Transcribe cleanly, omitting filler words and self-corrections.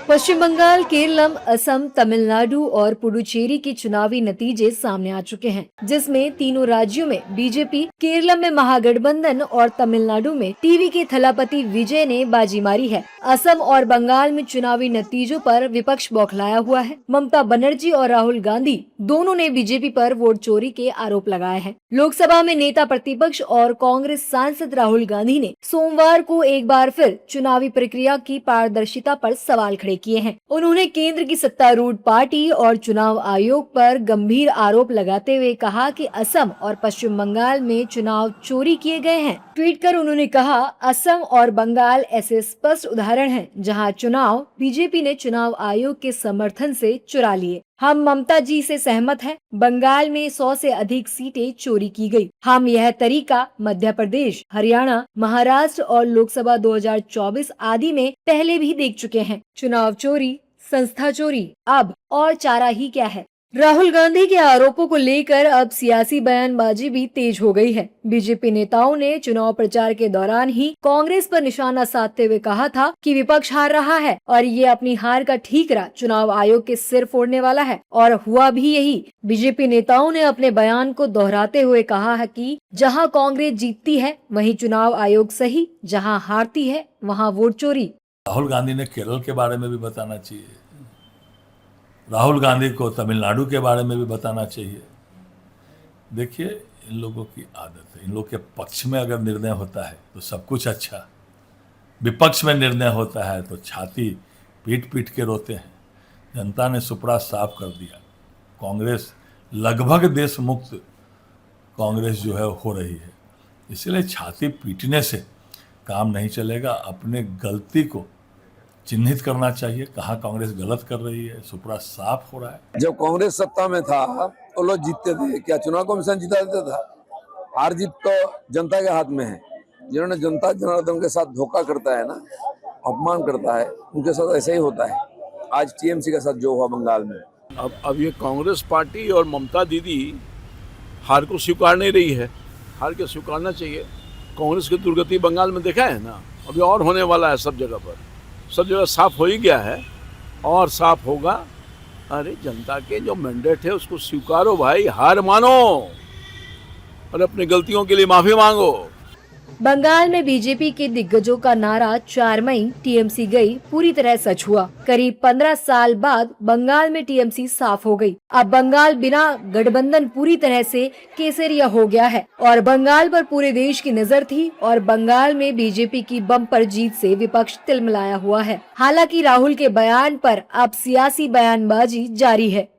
पश्चिम बंगाल, केरलम, असम, तमिलनाडु और पुडुचेरी के चुनावी नतीजे सामने आ चुके हैं, जिसमें तीनों राज्यों में बीजेपी, केरलम में महागठबंधन और तमिलनाडु में टीवी के थलापति विजय ने बाजी मारी है। असम और बंगाल में चुनावी नतीजों पर विपक्ष बौखलाया हुआ है। ममता बनर्जी और राहुल गांधी दोनों ने बीजेपी पर वोट चोरी के आरोप लगाए हैं। लोकसभा में नेता प्रतिपक्ष और कांग्रेस सांसद राहुल गांधी ने सोमवार को एक बार फिर चुनावी प्रक्रिया की पारदर्शिता पर सवाल खड़े किए हैं। उन्होंने केंद्र की सत्तारूढ़ पार्टी और चुनाव आयोग पर गंभीर आरोप लगाते हुए कहा कि असम और पश्चिम बंगाल में चुनाव चोरी किए गए हैं। ट्वीट कर उन्होंने कहा, असम और बंगाल ऐसे स्पष्ट उदाहरण हैं जहां चुनाव बीजेपी ने चुनाव आयोग के समर्थन से चुरा लिए। हम ममता जी से सहमत हैं। बंगाल में 100 से अधिक सीटें चोरी की गई। हम यह तरीका मध्य प्रदेश, हरियाणा, महाराष्ट्र और लोकसभा 2024 आदि में पहले भी देख चुके हैं। चुनाव चोरी, संस्था चोरी, अब और चारा ही क्या है। राहुल गांधी के आरोपों को लेकर अब सियासी बयानबाजी भी तेज हो गई है। बीजेपी नेताओं ने चुनाव प्रचार के दौरान ही कांग्रेस पर निशाना साधते हुए कहा था कि विपक्ष हार रहा है और ये अपनी हार का ठीकरा चुनाव आयोग के सिर फोड़ने वाला है, और हुआ भी यही। बीजेपी नेताओं ने अपने बयान को दोहराते हुए कहा है कि जहां कांग्रेस जीतती है वहीं चुनाव आयोग सही, जहां हारती है वहां वोट चोरी। राहुल गांधी ने केरल के बारे में भी बताना चाहिए, राहुल गांधी को तमिलनाडु के बारे में भी बताना चाहिए। देखिए, इन लोगों की आदत है, इन लोगों के पक्ष में अगर निर्णय होता है तो सब कुछ अच्छा, विपक्ष में निर्णय होता है तो छाती पीट पीट के रोते हैं। जनता ने सुपड़ा साफ कर दिया। कांग्रेस लगभग देश मुक्त कांग्रेस जो है हो रही है, इसलिए छाती पीटने से काम नहीं चलेगा। अपने गलती को चिन्हित करना चाहिए, कहाँ कांग्रेस गलत कर रही है, सुपड़ा साफ हो रहा है। जब कांग्रेस सत्ता में था तो लोग जीतते थे, क्या चुनाव कमीशन जीता देता था? हार जीत तो जनता के हाथ में है। जिन्होंने जनता जनार्दन के साथ धोखा करता है ना, अपमान करता है, उनके साथ ऐसा ही होता है। आज टीएमसी के साथ जो हुआ बंगाल में। अब ये कांग्रेस पार्टी और ममता दीदी हार को स्वीकार नहीं रही है। हार के स्वीकारना चाहिए। कांग्रेस की दुर्गति बंगाल में देखा है ना, अभी और होने वाला है। सब जगह पर, सब जगह साफ हो ही गया है और साफ होगा। अरे जनता के जो मैंडेट है उसको स्वीकारो भाई, हार मानो और अपनी गलतियों के लिए माफी मांगो। बंगाल में बीजेपी के दिग्गजों का नारा 4 मई टीएमसी गई पूरी तरह सच हुआ। करीब 15 साल बाद बंगाल में टीएमसी साफ हो गई। अब बंगाल बिना गठबंधन पूरी तरह से केसरिया हो गया है और बंगाल पर पूरे देश की नजर थी और बंगाल में बीजेपी की बम्पर जीत से विपक्ष तिलमिलाया हुआ है। हालांकि राहुल के बयान पर अब सियासी बयानबाजी जारी है।